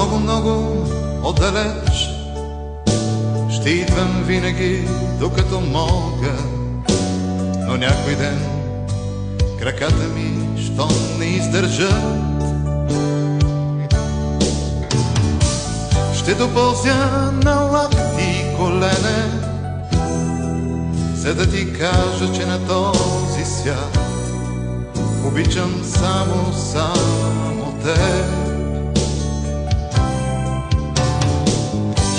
много, много отдалеч ще идвам винаги, докато мога, но някой ден краката ми щом не издържат, ще допълзя на лакти и колене, за да ти кажа, че на този свят обичам само теб.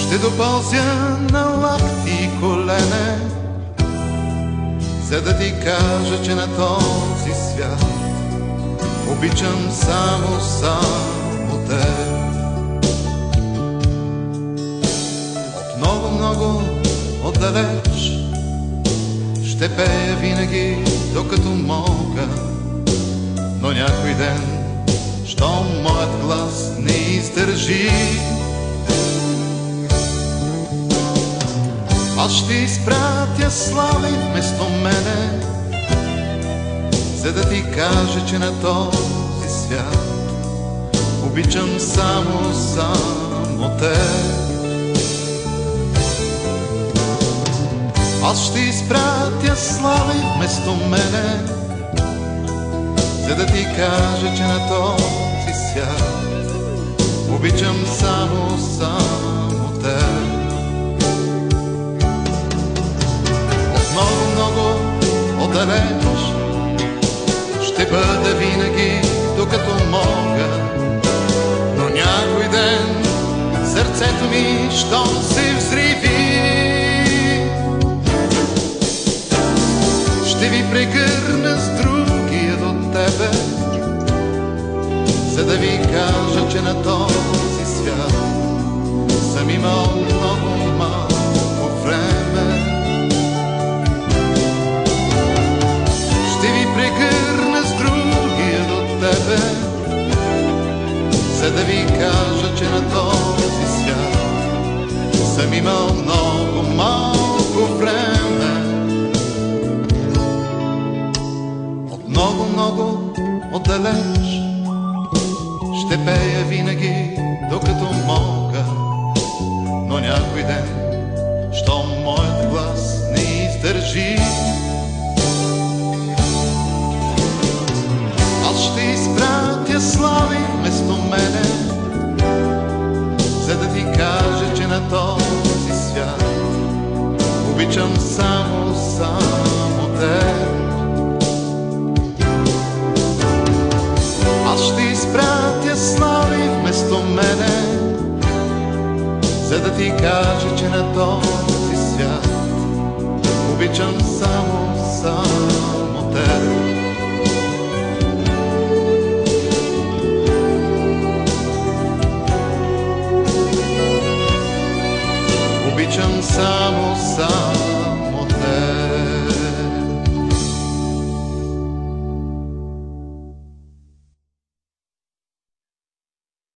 Ще допълзя на лакти и колене, за да ти кажа, че на този свят обичам само теб. От много, много отдалеч ще пея винаги, докато мога, но някой ден, щом моят глас не издържи, аз ще изпратя слави вместо мене, за да ти кажа, че на този свят обичам само теб. Аз ще изпратя слави вместо мене, за да ти кажа, че на този свят обичам само теб. Много, много отдалеч ще бъда винаги, докато мога, но някой ден сърцето ми щом се взриви, ще ви прегърна с другия до тебе, за да ви кажа, че на този свят съм имал много малко време. Ще ви прегърна с другия до тебе, за да ви кажа, че на този свят съм имал много малко време. От много, много отдалеч ще пея винаги, докато мога, но някой ден, щом моят глас не издържи, аз ще изпратя слави вместо мене, за да ти кажа, че на този свят обичам само теб. Аз ще изпратя слави вместо мене, за да ти кажа, че на този свят обичам само теб. Обичам само